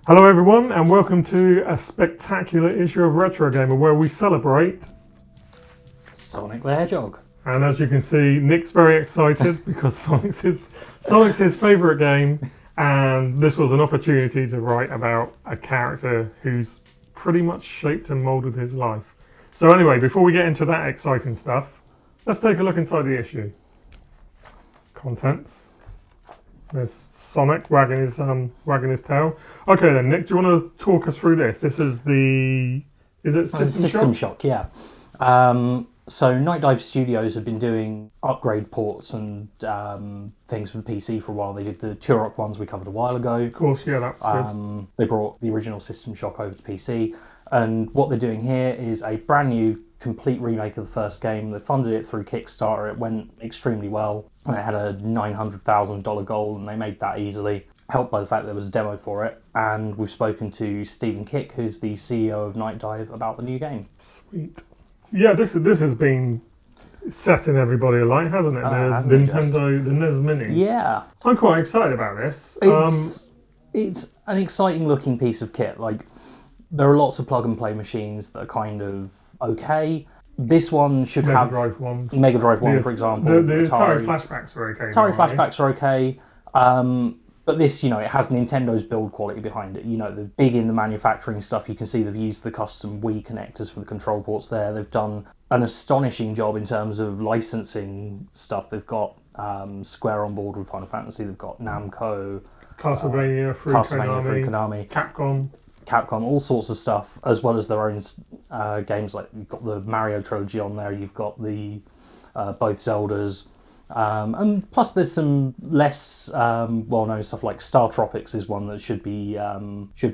Hello everyone and welcome to a spectacular issue of Retro Gamer where we celebrate Sonic the Hedgehog. And as you can see, Nick's very excited because Sonic's his favourite game, and this was an opportunity to write about a character who's pretty much shaped and moulded his life. So anyway, before we get into that exciting stuff, let's take a look inside the issue. Contents. There's Sonic wagging his tail. Okay then, Nick, do you want to talk us through this? This is System Shock? Yeah. So Night Dive Studios have been doing upgrade ports and things for the PC for a while. They did the Turok ones we covered a while ago. Of course, yeah, that's good. They brought the original System Shock over to PC, and what they're doing here is a brand new, complete remake of the first game. They funded it through Kickstarter. It went extremely well. They had a $900,000 goal, and they made that easily, helped by the fact there was a demo for it. And we've spoken to Stephen Kick, who's the CEO of Night Dive, about the new game. Sweet. Yeah, this has been setting everybody alight, hasn't it? The Nintendo, the NES Mini. Yeah. I'm quite excited about this. It's an exciting looking piece of kit. Like, there are lots of plug and play machines that are kind of okay. This one should have Mega Drive 1, for example. The Atari flashbacks are okay. Flashbacks are okay. But this, it has Nintendo's build quality behind it. They're big in the manufacturing stuff. You can see they've used the custom Wii connectors for the control ports there. They've done an astonishing job in terms of licensing stuff. They've got Square on board with Final Fantasy. They've got Namco. Castlevania through Konami. Capcom, all sorts of stuff, as well as their own games. Like, you've got the Mario trilogy on there. You've got the both Zeldas. And plus there's some less well-known stuff, like Star Tropics is one that should be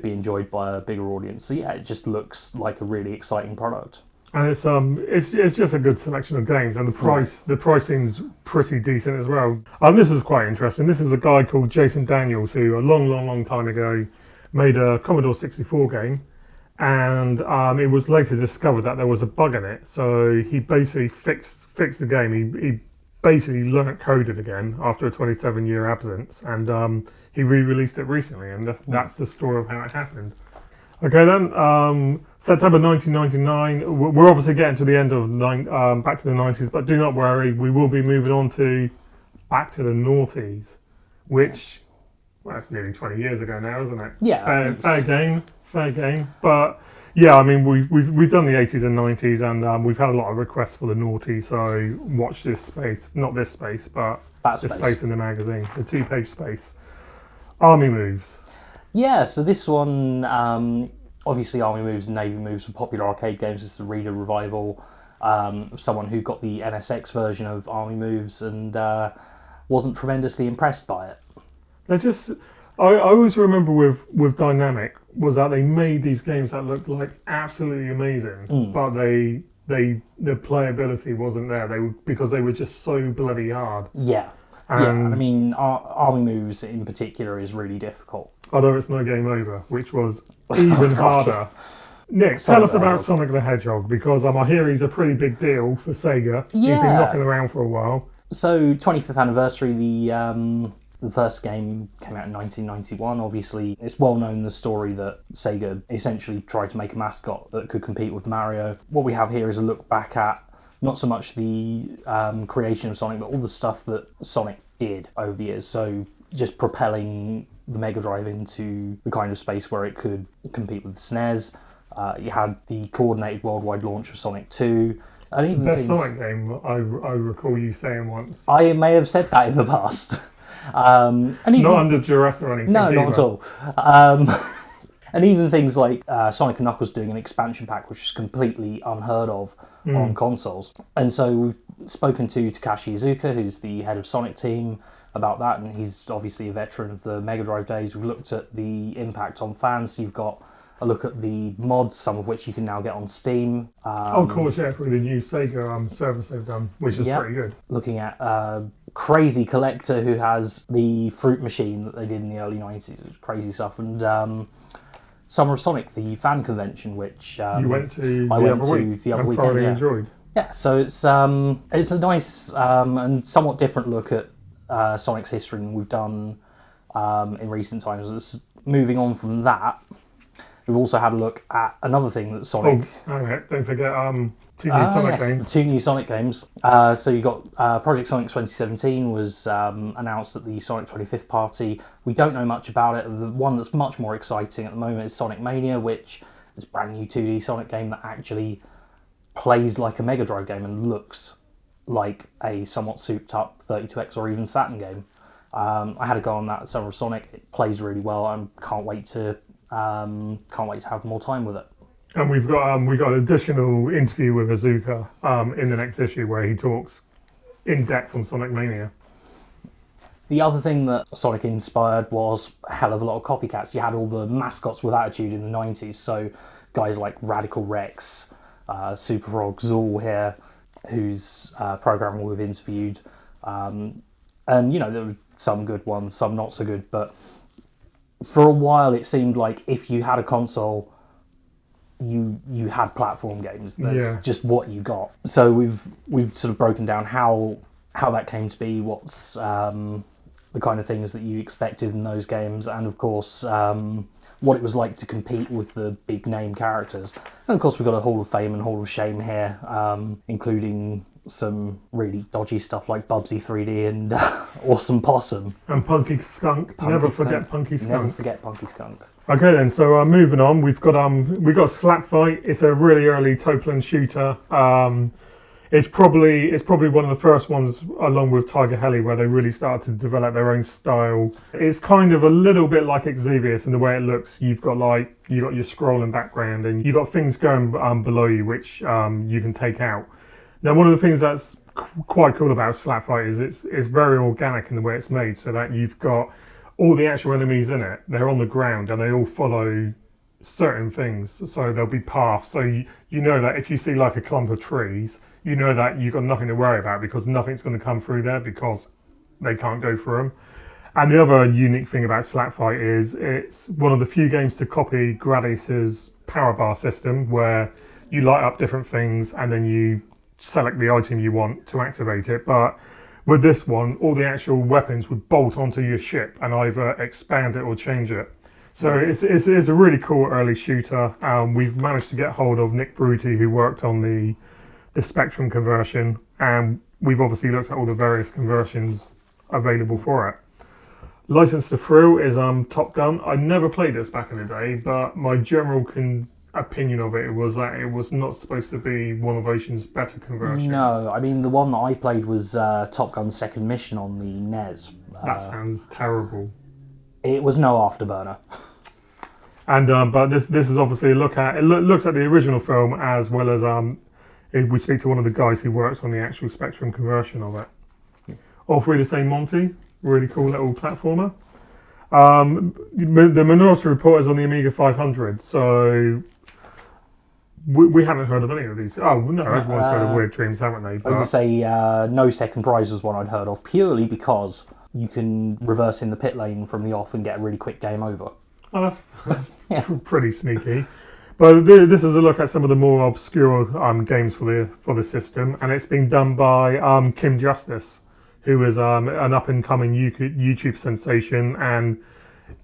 enjoyed by a bigger audience. So yeah, it just looks like a really exciting product. And it's just a good selection of games, and the pricing's pretty decent as well. This is quite interesting. This is a guy called Jason Daniels who a long time ago made a Commodore 64 game, and it was later discovered that there was a bug in it. So he basically fixed the game. He basically learnt coded again after a 27-year absence, and he re-released it recently, and that's the story of how it happened. Okay then, September 1999, we're obviously getting to the end of back to the 90s, but do not worry, we will be moving on to back to the noughties, which, well, that's nearly 20 years ago now, isn't it? Yeah. Fair game, but yeah, I mean, we've done the 80s and 90s, and we've had a lot of requests for the noughties, so watch this space. Not this space, but this space in the magazine, the 2-page space. Army Moves. Yeah, so this one, obviously Army Moves and Navy Moves were popular arcade games. It's a reader revival of someone who got the NSX version of Army Moves and wasn't tremendously impressed by it. I always remember with Dynamic was that they made these games that looked like absolutely amazing, but the playability wasn't there. Because they were just so bloody hard. Yeah, I mean, Army Moves in particular is really difficult. Although it's no game over, which was even harder. Nick, tell us about Sonic the Hedgehog, because I hear he's a pretty big deal for Sega. Yeah. He's been knocking around for a while. So, 25th anniversary, the first game came out in 1991. Obviously, it's well known the story that Sega essentially tried to make a mascot that could compete with Mario. What we have here is a look back at not so much the creation of Sonic, but all the stuff that Sonic did over the years. So just propelling the Mega Drive into the kind of space where it could compete with the SNES. You had the coordinated worldwide launch of Sonic 2. And even best Sonic game, I recall you saying once. I may have said that in the past. Not under duress or anything. No, not at all. And even things like Sonic and Knuckles doing an expansion pack, which is completely unheard of on consoles. And so we've spoken to Takashi Iizuka, who's the head of Sonic team, about that, and he's obviously a veteran of the Mega Drive days. We've looked at the impact on fans. You've got a look at the mods, some of which you can now get on Steam. Of course, yeah, through the new Sega service they've done, which is pretty good. Looking at Crazy Collector, who has the fruit machine that they did in the early 90s. It was crazy stuff. And Summer of Sonic, the fan convention, which you went to the other weekend. Thoroughly enjoyed. Yeah, so it's a nice and somewhat different look at Sonic's history than we've done in recent times. Moving on from that, we've also had a look at another thing that Sonic... Okay, don't forget two new Sonic games. The two new Sonic games. So you got Project Sonic 2017 was announced at the Sonic 25th party. We don't know much about it. The one that's much more exciting at the moment is Sonic Mania, which is a brand new 2D Sonic game that actually plays like a Mega Drive game and looks like a somewhat souped up 32X or even Saturn game. I had a go on that at Summer of Sonic. It plays really well. I can't wait to have more time with it. And we've got an additional interview with Azuka in the next issue where he talks in depth on Sonic Mania. The other thing that Sonic inspired was a hell of a lot of copycats. You had all the mascots with attitude in the 90s, so guys like Radical Rex, Super Frog, Zool here, whose programmer we've interviewed. And, there were some good ones, some not so good, but for a while it seemed like if you had a console, you had platform games. That's just what you got. So we've sort of broken down how that came to be, what's the kind of things that you expected in those games, and of course what it was like to compete with the big name characters. And of course we've got a Hall of Fame and Hall of Shame here, including some really dodgy stuff like Bubsy 3D and Awesome Possum. And Punky Skunk. Never forget Punky Skunk. Never forget Punky Skunk. Okay then, so moving on, we've got Slap Fight. It's a really early Toaplan shooter. It's probably one of the first ones, along with Tiger Heli, where they really started to develop their own style. It's kind of a little bit like Xevious in the way it looks. You've got your scrolling background, and you've got things going below you which you can take out. Now, one of the things that's quite cool about Slap Fight is it's very organic in the way it's made, so that you've got all the actual enemies in it. They're on the ground and they all follow certain things, so there'll be paths. So you know that if you see like a clump of trees, you know that you've got nothing to worry about because nothing's going to come through there because they can't go through them. And the other unique thing about Slap Fight is it's one of the few games to copy Gradius's power bar system, where you light up different things and then you select the item you want to activate it. But with this one, all the actual weapons would bolt onto your ship and either expand it or change it. So it's a really cool early shooter. We've managed to get hold of Nick Bruti, who worked on the Spectrum conversion, and we've obviously looked at all the various conversions available for it. License to Thrill is Top Gun. I never played this back in the day, but my general opinion of it was that it was not supposed to be one of Ocean's better conversions. No, I mean the one that I played was Top Gun Second Mission on the NES. That sounds terrible. It was no Afterburner. And but this is obviously a look at it. Looks at the original film, as well as we speak to one of the guys who worked on the actual Spectrum conversion of it. All three the same Monty. Really cool little platformer. The Minority Report is on the Amiga 500, so we haven't heard of any of these. Oh no, everyone's heard of Weird Dreams, haven't they? But I would say No Second Prize was one I'd heard of, purely because you can reverse in the pit lane from the off and get a really quick game over. Oh, that's pretty sneaky. But this is a look at some of the more obscure games for the system, and it's been done by Kim Justice, who is an up-and-coming YouTube sensation, and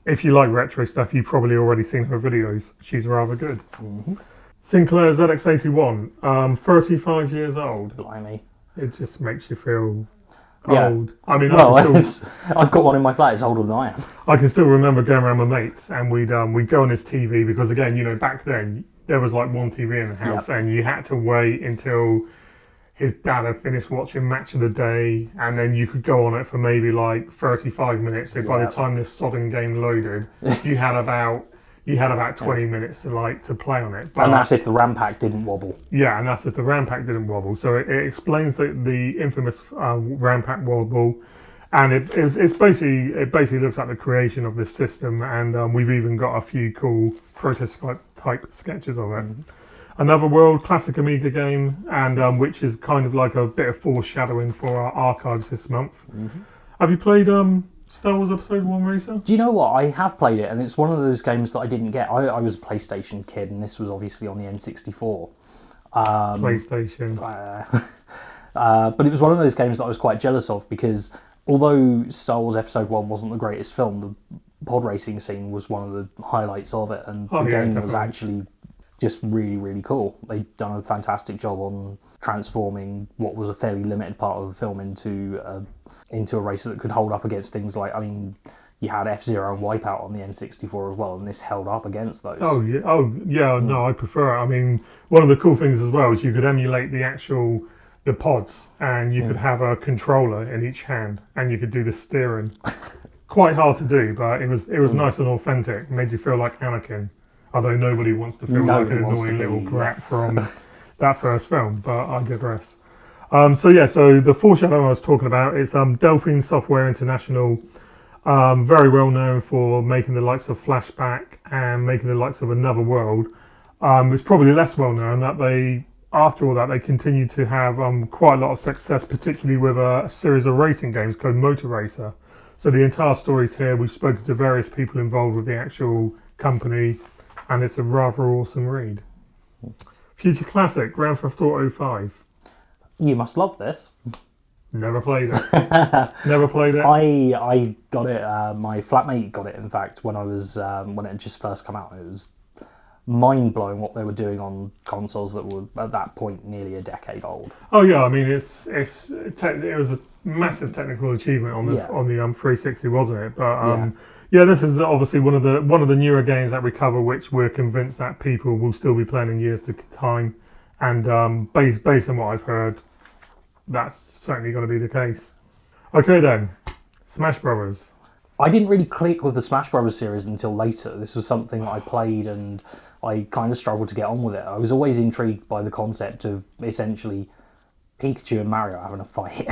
if you like retro stuff, you've probably already seen her videos. She's rather good. Mm-hmm. Sinclair ZX81, 35 years old. Blimey. It just makes you feel old. I mean, I've got one in my flat. It's older than I am. I can still remember going around with mates, and we'd go on his TV, because again, back then there was like one TV in the house, and you had to wait until his dad had finished watching Match of the Day, and then you could go on it for maybe like 35 minutes. So by the time this sodding game loaded, you had about 20 minutes to play on it. But, and that's if the RAM pack didn't wobble. Yeah, and that's if the RAM pack didn't wobble. So it explains the infamous RAM pack wobble, and it basically looks at the creation of this system, and we've even got a few cool prototype type sketches of it. Mm-hmm. Another World classic Amiga game, and which is kind of like a bit of foreshadowing for our archives this month. Mm-hmm. Have you played Star Wars Episode 1 Racer? Do you know what? I have played it, and it's one of those games that I didn't get. I was a PlayStation kid, and this was obviously on the N64. PlayStation. But it was one of those games that I was quite jealous of, because although Star Wars Episode 1 wasn't the greatest film, pod racing scene was one of the highlights of it, and the yeah, game was definitely. actually just really, really cool. They'd done a fantastic job on transforming what was a fairly limited part of the film into a race that could hold up against things like, I mean, you had F-Zero and Wipeout on the N64 as well, and this held up against those. Oh yeah, no, I prefer it. I mean, one of the cool things as well is you could emulate the pods, and you could have a controller in each hand, and you could do the steering. Quite hard to do, but it was nice and authentic. Made you feel like Anakin, although nobody wants to feel like an annoying little brat from that first film. But I digress. So the foreshadowing I was talking about is Delphine Software International. Very well known for making the likes of Flashback and making the likes of Another World. It's probably less well known that after all that, they continued to have quite a lot of success, particularly with a series of racing games called Motor Racer. So the entire story's here. We've spoken to various people involved with the actual company, and it's a rather awesome read. Future classic, Grand Theft Auto 5. You must love this. Never played it. Never played it. I got it. My flatmate got it. In fact, when it had just first come out, it was mind blowing what they were doing on consoles that were at that point nearly a decade old. Oh yeah, I mean it was a massive technical achievement on the 360, wasn't it? But this is obviously one of the newer games that we cover, which we're convinced that people will still be playing in years to time, and based on what I've heard, that's certainly going to be the case. Okay then, Smash Brothers. I didn't really click with the Smash Brothers series until later. This was something that I played and I kind of struggled to get on with it. I was always intrigued by the concept of essentially Pikachu and Mario having a fight.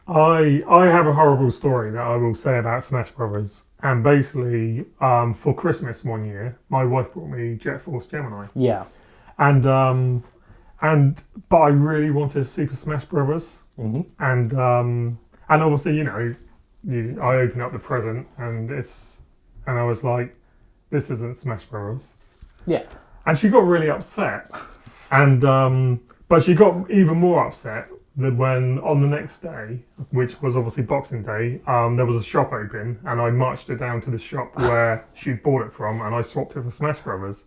I have a horrible story that I will say about Smash Brothers. And basically, for Christmas one year, my wife brought me Jet Force Gemini. Yeah. But I really wanted Super Smash Brothers. Mm-hmm. And obviously, I open up the present and I was like, this isn't Smash Brothers. Yeah. And she got really upset. And but she got even more upset when on the next day, which was obviously Boxing Day, there was a shop open, and I marched her down to the shop where she'd bought it from, and I swapped it for Smash Brothers.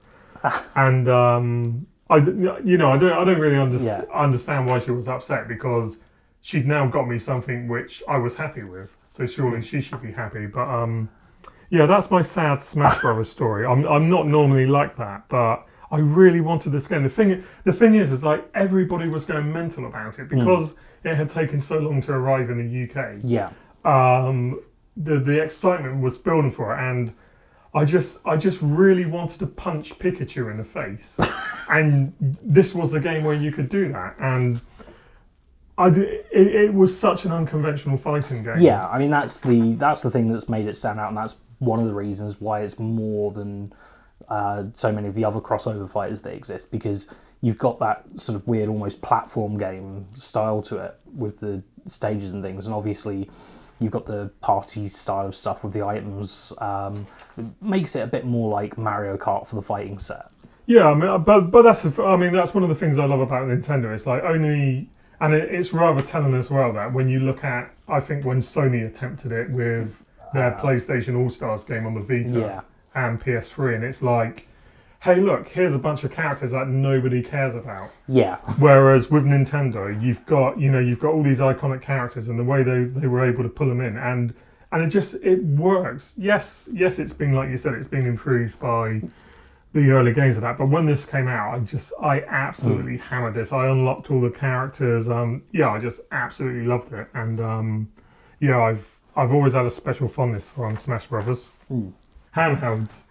And I don't really understand why she was upset, because she'd now got me something which I was happy with. So surely she should be happy. But that's my sad Smash Brothers story. I'm not normally like that, but I really wanted this game. The thing is like everybody was going mental about it because it had taken so long to arrive in the UK. Yeah. The excitement was building for it, and I just really wanted to punch Pikachu in the face, and this was a game where you could do that, and it was such an unconventional fighting game. Yeah, I mean that's the thing that's made it stand out, and that's one of the reasons why it's more than so many of the other crossover fighters that exist, because you've got that sort of weird, almost platform game style to it with the stages and things, and obviously you've got the party style of stuff with the items. It makes it a bit more like Mario Kart for the fighting set. Yeah, I mean, but that's one of the things I love about Nintendo. It's like it's rather telling as well that when you look at, I think when Sony attempted it with their PlayStation All-Stars game on the Vita and PS3, and it's like, hey, look, here's a bunch of characters that nobody cares about. Yeah. Whereas with Nintendo, you've got all these iconic characters, and the way they were able to pull them in, and it works. Yes, it's been, like you said, it's been improved by the early games of that. But when this came out, I absolutely hammered this. I unlocked all the characters. I just absolutely loved it, and I've always had a special fondness for Smash Brothers. Handhelds.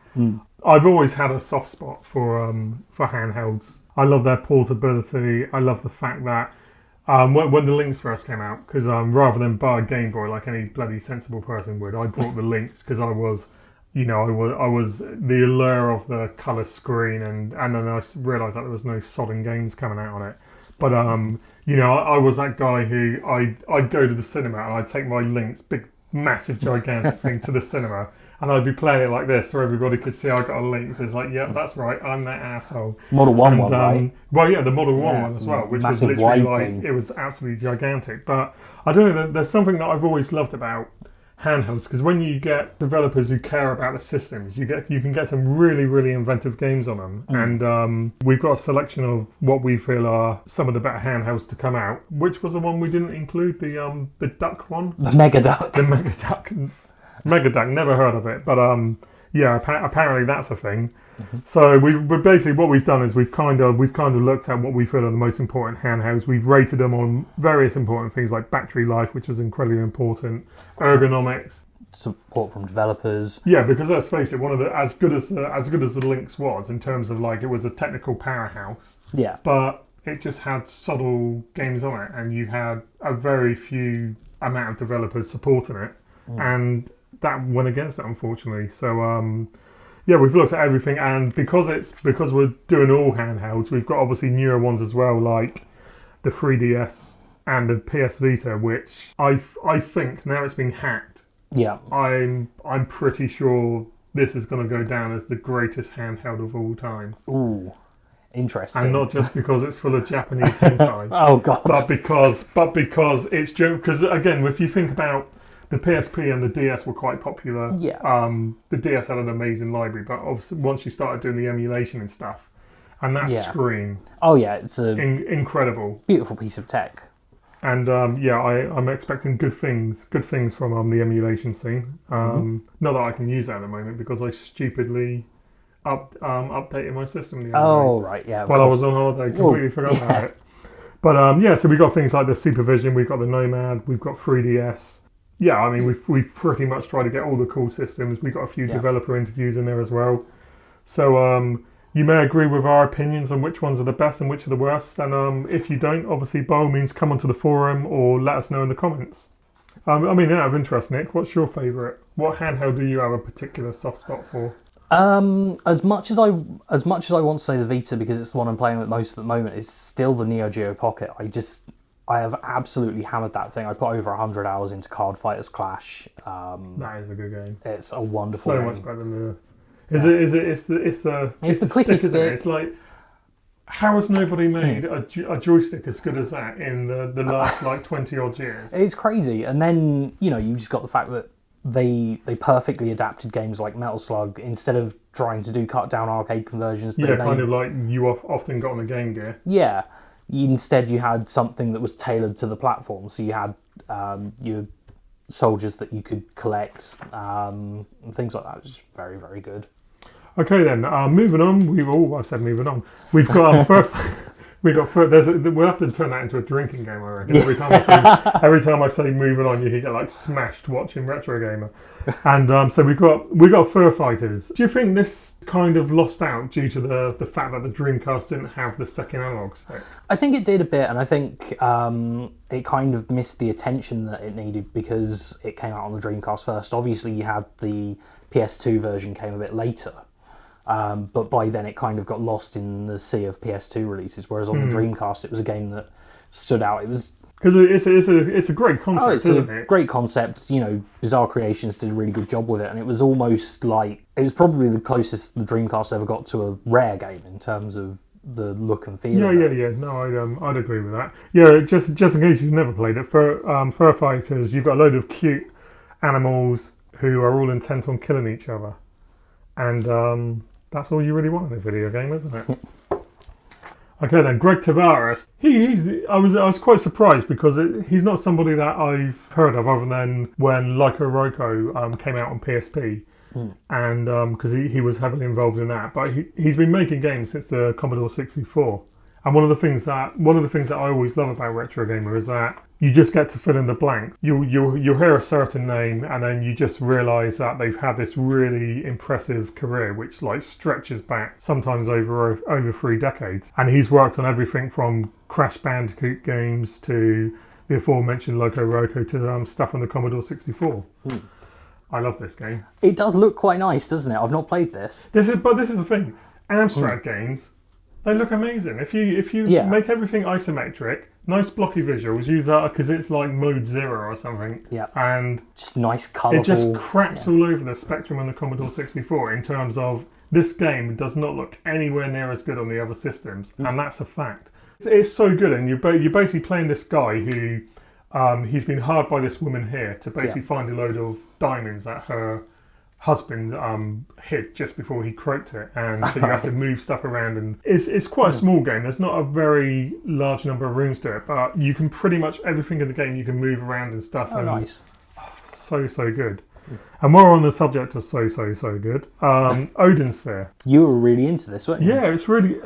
I've always had a soft spot for handhelds. I love their portability. I love the fact that when the Lynx first came out, because rather than buy a Game Boy like any bloody sensible person would, I bought the Lynx because I was the allure of the colour screen, and then I realised that there was no sodding games coming out on it. But I was that guy who I'd go to the cinema and I'd take my Lynx, big, massive, gigantic thing, to the cinema. And I'd be playing it like this so everybody could see I got a Lynx. It's like, yeah, that's right, I'm that asshole. Model 1 one, right? Well, yeah, the Model 1 one as well, which was literally like, it was absolutely gigantic. But I don't know, there's something that I've always loved about handhelds, because when you get developers who care about the systems, you can get some really, really inventive games on them. And we've got a selection of what we feel are some of the better handhelds to come out. Which was the one we didn't include? The duck one? The Mega Duck. The Mega Duck. Mega Duck, never heard of it, but yeah, apparently that's a thing. So we're basically, what we've done is we've kind of looked at what we feel are the most important handhelds. We've rated them on various important things like battery life, which is incredibly important, ergonomics, support from developers. Yeah, because let's face it, one of the as good as the Lynx was in terms of like it was a technical powerhouse. Yeah, but it just had subtle games on it, and you had a very few amount of developers supporting it, and that went against it, unfortunately. So yeah, we've looked at everything, and because we're doing all handhelds, we've got obviously newer ones as well, like the 3DS and the PS Vita, which I think now it's been hacked. Yeah, I'm pretty sure this is going to go down as the greatest handheld of all time. Ooh, interesting. And not just because it's full of Japanese hentai. Oh god. But because it's because again, if you think about the PSP and the DS were quite popular. Yeah. The DS had an amazing library, but obviously once you started doing the emulation and stuff, and that screen. Oh yeah, it's a incredible, beautiful piece of tech. And yeah, I'm expecting good things from the emulation scene. Not that I can use that at the moment because I stupidly updated my system the other day. Oh right, yeah. While I was on holiday, completely forgot about it. But yeah, so we've got things like the Supervision, we've got the Nomad, we've got 3DS. Yeah, I mean, we've pretty much tried to get all the cool systems. We've got a few developer interviews in there as well. So you may agree with our opinions on which ones are the best and which are the worst. And if you don't, obviously, by all means, come onto the forum or let us know in the comments. I mean, out of interest, Nick, what's your favourite? What handheld do you have a particular soft spot for? As much as I want to say the Vita because it's the one I'm playing with most at the moment, it's still the Neo Geo Pocket. I have absolutely hammered that thing. I put over 100 hours into Card Fighters Clash. That is a good game. It's a wonderful game. So much better than it's the clicky stick. It's like, how has nobody made a joystick as good as that in the last like 20 odd years? It's crazy. And then, you just got the fact that they perfectly adapted games like Metal Slug instead of trying to do cut down arcade conversions. Kind of like you often got on the Game Gear. Yeah. Instead, you had something that was tailored to the platform. So you had your soldiers that you could collect, and things like that. It was very, very good. Okay, then moving on. I said moving on. We've got we'll have to turn that into a drinking game, I reckon. Every time I say moving on, you get like smashed watching Retro Gamer. And so we've got Fur Fighters. Do you think this kind of lost out due to the fact that the Dreamcast didn't have the second analog stick? I think it did a bit, and I think it kind of missed the attention that it needed because it came out on the Dreamcast first. Obviously, you had the PS2 version came a bit later, but by then it kind of got lost in the sea of PS2 releases. Whereas on the Dreamcast, it was a game that stood out. It was. Because it's a great concept, isn't it? Great concept. Bizarre Creations did a really good job with it, and it was almost like it was probably the closest the Dreamcast ever got to a Rare game in terms of the look and feel. Yeah. No, I'd agree with that. Yeah, just in case you've never played it, for Fur Fighters, you've got a load of cute animals who are all intent on killing each other, and that's all you really want in a video game, isn't it? Okay then, Greg Tavaris. I was quite surprised because he's not somebody that I've heard of other than when Lyco Roco came out on PSP, and because he was heavily involved in that. But he's been making games since the Commodore 64. And one of the things that I always love about Retro Gamer is that you just get to fill in the blanks. You'll hear a certain name, and then you just realise that they've had this really impressive career, which like stretches back sometimes over 3 decades. And he's worked on everything from Crash Bandicoot games to the aforementioned Lyco Roco to stuff on the Commodore 64. I love this game. It does look quite nice, doesn't it? I've not played this. This is the thing. Abstract games. They look amazing. If you make everything isometric, nice blocky visuals, use that because it's like mode 0 or something. Yeah. And just nice, colourful. It just craps all over the Spectrum and the Commodore 64 in terms of this game does not look anywhere near as good on the other systems, and that's a fact. It's so good, and you're basically playing this guy who he's been hired by this woman here to basically find a load of diamonds that her husband hid just before he croaked it, and so you have to move stuff around, and it's quite a small game. There's not a very large number of rooms to it, but you can pretty much everything in the game you can move around and stuff. Oh, nice. So good. And while we're on the subject of so good, Odin Sphere. You were really into this, weren't you? Yeah, it's really...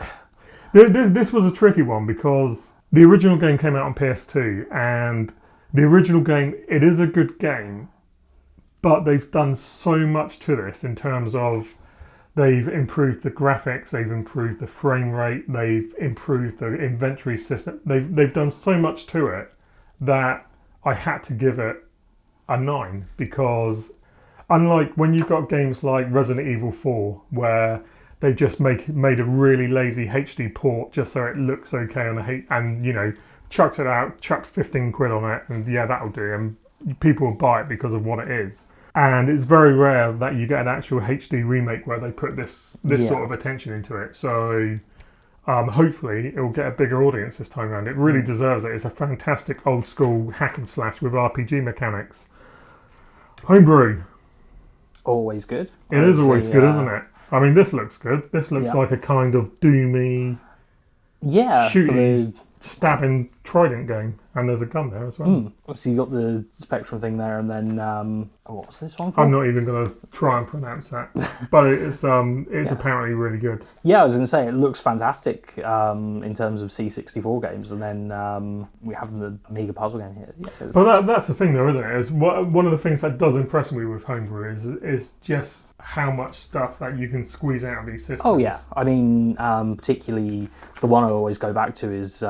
This was a tricky one because the original game came out on PS2, and the original game, it is a good game, but they've done so much to this in terms of they've improved the graphics, they've improved the frame rate, they've improved the inventory system. They've done so much to it that I had to give it a 9, because unlike when you've got games like Resident Evil 4 where they just made a really lazy HD port just so it looks okay on and chucked it out, chucked 15 quid on it, and yeah, that'll do, and people will buy it because of what it is. And it's very rare that you get an actual HD remake where they put this sort of attention into it. So hopefully it will get a bigger audience this time around. It really deserves it. It's a fantastic old school hack and slash with RPG mechanics. Homebrew. Always good. It is always good, isn't it? I mean, this looks good. This looks like a kind of doomy, shooty, stabbing trident game. And there's a gun there as well. So you got the Spectrum thing there, and then what's this one for? I'm not even going to try and pronounce that, but it's apparently really good. Yeah, I was going to say it looks fantastic in terms of C64 games, and then we have the Amiga puzzle game here. Yeah, but that's the thing, though, isn't it? One of the things that does impress me with Homebrew is just how much stuff that you can squeeze out of these systems. Oh yeah, I mean, particularly the one I always go back to is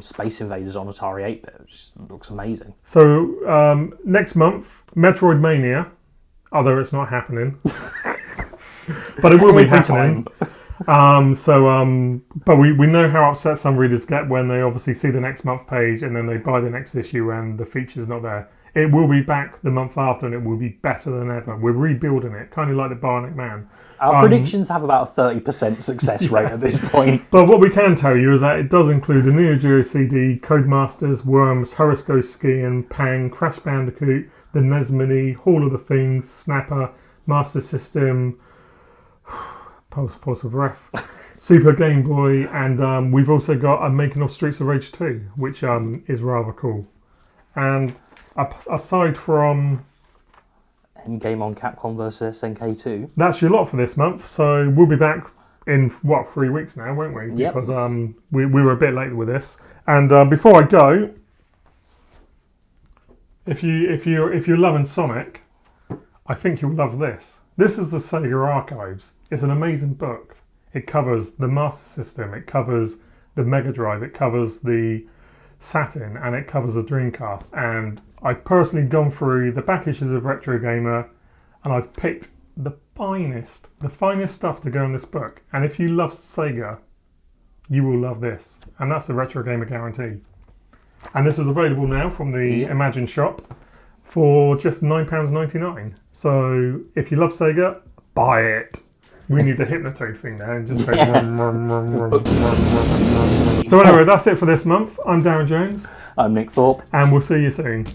Space Invaders on Atari 8-bit, which looks amazing. So next month, Metroid Mania, although it's not happening, but it will be happening. But we know how upset some readers get when they obviously see the next month page and then they buy the next issue and the feature's not there. It will be back the month after and it will be better than ever. We're rebuilding it, kind of like the Bionic Man. Our predictions have about a 30% success rate at this point. But what we can tell you is that it does include the Neo Geo CD, Codemasters, Worms, Horoscope Skiing, Pang, Crash Bandicoot, the NES Mini, Hall of the Things, Snapper, Master System, pause for breath, Super Game Boy, and we've also got a making of Streets of Rage 2, which is rather cool. And aside from Game on Capcom versus SNK2. That's your lot for this month. So we'll be back in 3 weeks now, won't we? Yep. Because we were a bit late with this. And before I go, if you're loving Sonic, I think you'll love this. This is the Cellular Archives. It's an amazing book. It covers the Master System. It covers the Mega Drive. It covers the Saturn, and it covers the Dreamcast. And I've personally gone through the back issues of Retro Gamer, and I've picked the finest stuff to go in this book. And if you love Sega, you will love this. And that's the Retro Gamer guarantee. And this is available now from the ImagineShop for just £9.99. So if you love Sega, buy it. We need the Hypnotoad thing now and just go. So anyway, that's it for this month. I'm Darran Jones. I'm Nick Thorpe. And we'll see you soon.